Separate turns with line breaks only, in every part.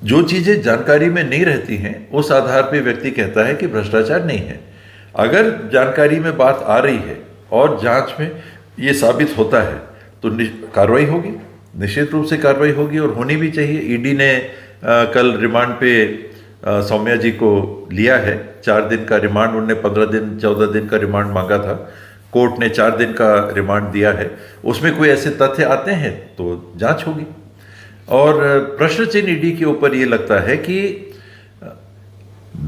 जो चीज़ें जानकारी में नहीं रहती हैं उस आधार पे व्यक्ति कहता है कि भ्रष्टाचार नहीं है। अगर जानकारी में बात आ रही है और जांच में ये साबित होता है तो कार्रवाई होगी, निश्चित रूप से कार्रवाई होगी और होनी भी चाहिए। ईडी ने कल रिमांड पे सौम्या जी को लिया है। 4 दिन का रिमांड, उनने 15 दिन 14 दिन का रिमांड मांगा था, कोर्ट ने 4 दिन का रिमांड दिया है। उसमें कोई ऐसे तथ्य आते हैं तो जांच होगी। और प्रश्न चिन्ह ईडी के ऊपर ये लगता है कि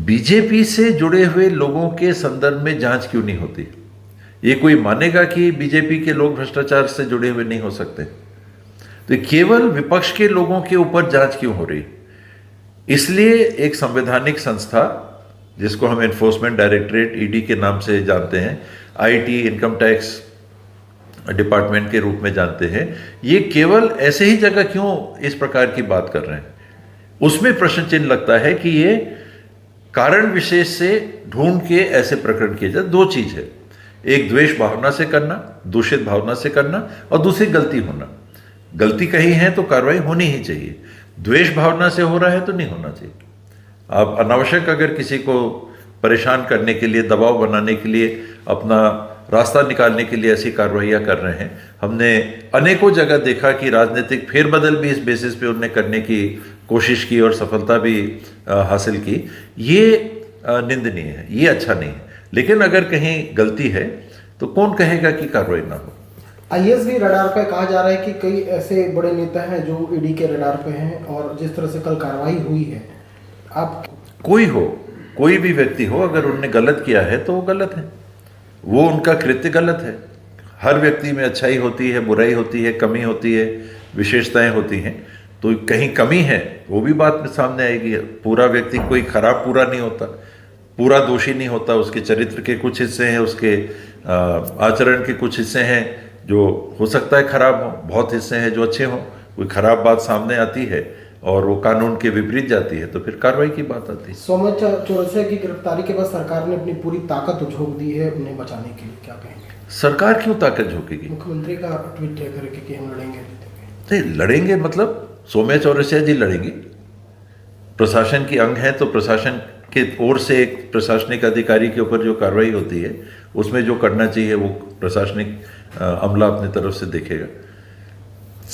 बीजेपी से जुड़े हुए लोगों के संदर्भ में जांच क्यों नहीं होती। ये कोई मानेगा कि बीजेपी के लोग भ्रष्टाचार से जुड़े हुए नहीं हो सकते, तो केवल विपक्ष के लोगों के ऊपर जांच क्यों हो रही। इसलिए एक संवैधानिक संस्था जिसको हम एनफोर्समेंट डायरेक्टरेट ईडी के नाम से जानते हैं, आईटी इनकम टैक्स डिपार्टमेंट के रूप में जानते हैं, ये केवल ऐसे ही जगह क्यों इस प्रकार की बात कर रहे हैं। उसमें प्रश्न चिन्ह लगता है कि ये कारण विशेष से ढूंढ के ऐसे प्रकरण किए जाए। 2 चीज है, एक द्वेष भावना से करना, दूषित भावना से करना, और दूसरी गलती होना। गलती कहीं है तो कार्रवाई होनी ही चाहिए, द्वेष भावना से हो रहा है तो नहीं होना चाहिए। आप अनावश्यक अगर किसी को परेशान करने के लिए, दबाव बनाने के लिए, अपना रास्ता निकालने के लिए ऐसी कार्रवाइयाँ कर रहे हैं। हमने अनेकों जगह देखा कि राजनीतिक फेरबदल भी इस बेसिस पे उन्हें करने की कोशिश की और सफलता भी हासिल की। ये निंदनीय है, ये अच्छा नहीं है। लेकिन अगर कहीं गलती है तो कौन कहेगा कि कार्रवाई ना हो।
आईएएस भी रडार पे कहा जा रहा है कि कई ऐसे बड़े नेता हैं जो ईडी के रडार पे हैं, और जिस तरह से कल कार्रवाई हुई है, आप
कोई हो, कोई भी व्यक्ति हो, अगर उनने गलत किया है तो वो गलत है, वो उनका कृत्य गलत है। हर व्यक्ति में अच्छाई होती है, बुराई होती है, कमी होती है, विशेषताएं होती हैं। तो कहीं कमी है वो भी बात में सामने आएगी। पूरा व्यक्ति कोई खराब पूरा नहीं होता, पूरा दोषी नहीं होता। उसके चरित्र के कुछ हिस्से हैं, उसके आचरण के कुछ हिस्से हैं जो हो सकता है खराब हो, बहुत हिस्से हैं जो अच्छे हों। कोई खराब बात सामने आती है और वो कानून के विपरीत जाती है तो फिर कार्रवाई की बात आती है।
सौम्या चौरसिया की गिरफ्तारी के बाद सरकार ने अपनी पूरी ताकत झोंक दी है उन्हें बचाने के लिए, क्या कहेंगे?
सरकार क्यों ताकत झोंकेगी?
मुख्यमंत्री का ट्वीट करके कि हम लड़ेंगे।
नहीं लड़ेंगे मतलब सौम्या चौरसिया जी लड़ेंगी, प्रशासन की अंग है, तो प्रशासन के ओर से एक प्रशासनिक अधिकारी के ऊपर जो कार्रवाई होती है उसमें जो करना चाहिए वो प्रशासनिक अमला अपनी तरफ से देखेगा।